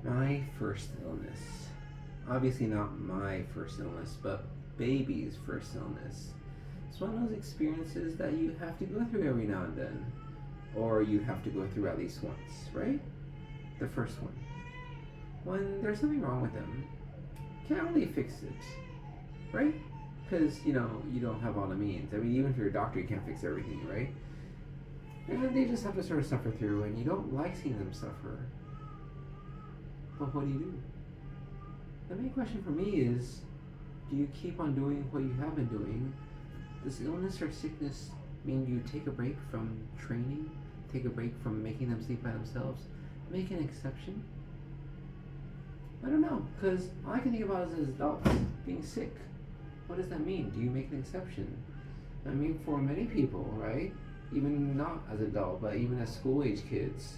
My first illness. Obviously not my first illness, but baby's first illness. It's one of those experiences that you have to go through every now and then. Or you have to go through at least once, right? The first one. When there's something wrong with them, can't really fix it, right? Because, you don't have all the means. I mean, even if you're a doctor, you can't fix everything, right? And then they just have to sort of suffer through, and you don't like seeing them suffer. But what do? The main question for me is, do you keep on doing what you have been doing? Does illness or sickness mean you take a break from training? Take a break from making them sleep by themselves? Make an exception? I don't know, because all I can think about is as adults being sick. What does that mean? Do you make an exception? I mean, for many people, right? Even not as adult, but even as school age kids,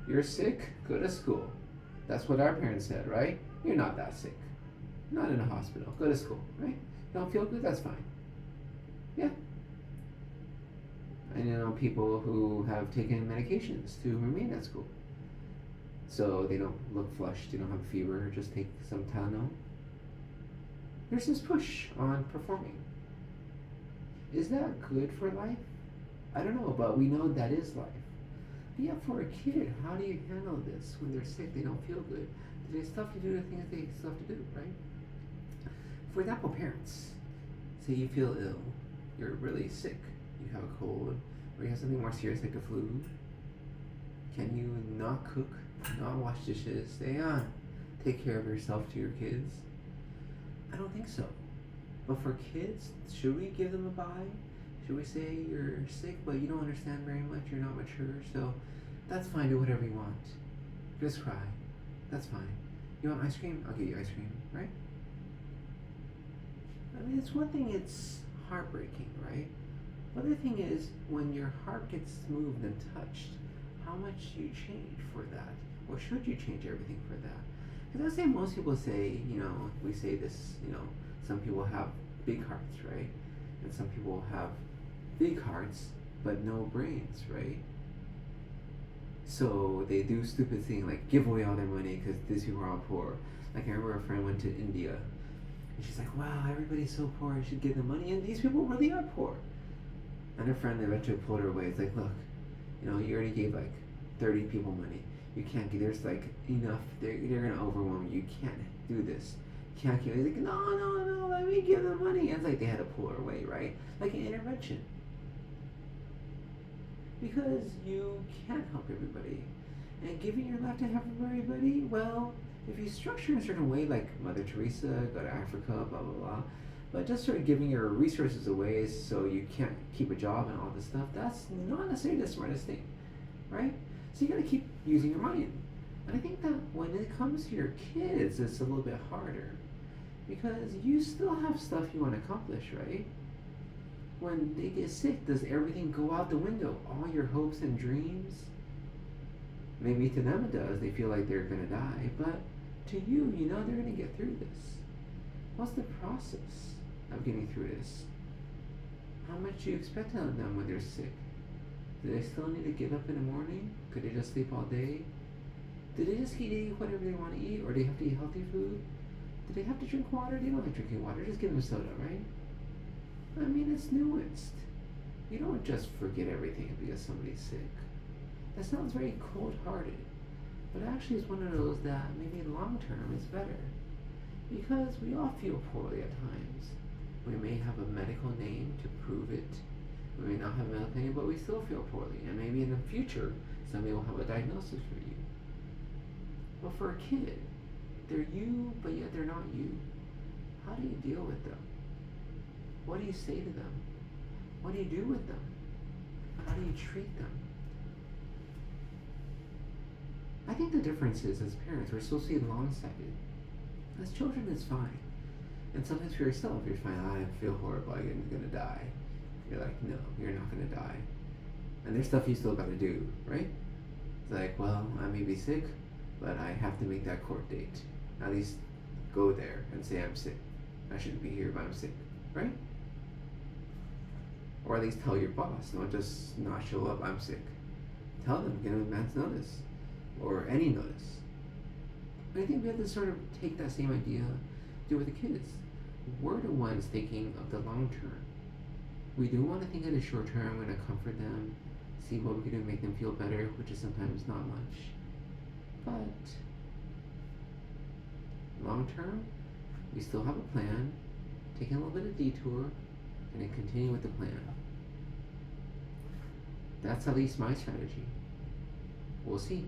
you're sick, go to school. That's what our parents said, right? You're not that sick. Not in a hospital. Go to school, right? You don't feel good? That's fine. Yeah. I know people who have taken medications to remain at school. So they don't look flushed, they don't have a fever, just take some Tylenol. There's this push on performing. Is that good for life? I don't know, but we know that is life. But yeah, for a kid, how do you handle this when they're sick, they don't feel good? Do they still have to do the things they still have to do, right? For example, parents, say you feel ill, you're really sick, you have a cold, or you have something more serious like a flu. Can you not cook, not wash dishes, stay on, take care of yourself to your kids? I don't think so. But for kids, should we give them a bye? Should we say you're sick but you don't understand very much, you're not mature, so that's fine, do whatever you want. Just cry. That's fine. You want ice cream? I'll get you ice cream, right? I mean, it's one thing, it's heartbreaking, right? Other thing is, when your heart gets moved and touched, how much you change for that? Or should you change everything for that? Because I say most people say, we say this, some people have big hearts, right? And some people have big hearts, but no brains, right? So they do stupid things like give away all their money because these people are all poor. Like I remember a friend went to India, and she's like, wow, everybody's so poor, I should give them money, and these people really are poor. And her friend eventually pulled her away. It's like, look, you already gave like 30 people money. You can't give, there's like enough, they're gonna overwhelm you. You can't do this. You can't give. He's like, no, let me give them money. And it's like they had to pull her away, right? Like an intervention. Because you can't help everybody. And giving your life to help everybody, well, if you structure in a certain way, like Mother Teresa, go to Africa, blah, blah, blah, but just sort of giving your resources away so you can't keep a job and all this stuff, that's not necessarily the smartest thing, right? So you gotta keep using your mind. And I think that when it comes to your kids, it's a little bit harder. Because you still have stuff you want to accomplish, right? When they get sick, does everything go out the window? All your hopes and dreams? Maybe to them it does. They feel like they're gonna die. But to you, they're gonna get through this. What's the process of getting through this? How much do you expect out of them when they're sick? Do they still need to get up in the morning? Could they just sleep all day? Do they just eat whatever they want to eat? Or do they have to eat healthy food? Do they have to drink water? They don't like drinking water. Just give them soda, right? I mean, it's nuanced. You don't just forget everything because somebody's sick. That sounds very cold-hearted. But actually it's one of those that maybe long-term is better. Because we all feel poorly at times. We may have a medical name to prove it. We may not have a medical name, but we still feel poorly. And maybe in the future, somebody will have a diagnosis for you. But for a kid, they're you, but yet they're not you. How do you deal with them? What do you say to them? What do you do with them? How do you treat them? I think the difference is, as parents, we're supposed to be long-sighted. As children, it's fine. And sometimes for yourself, you're fine, I feel horrible, I'm gonna die. You're like, no, you're not gonna die. And there's stuff you still gotta do, right? It's like, well, I may be sick, but I have to make that court date. At least go there and say I'm sick. I shouldn't be here, but I'm sick, right? Or at least tell your boss, don't just not show up, I'm sick. Tell them, give them advance notice, or any notice. I think we have to sort of take that same idea, do with the kids. We're the ones thinking of the long term. We do want to think of the short term, we're going to comfort them, see what we can do to make them feel better, which is sometimes not much. But long term, we still have a plan, taking a little bit of detour, and then continue with the plan. That's at least my strategy. We'll see.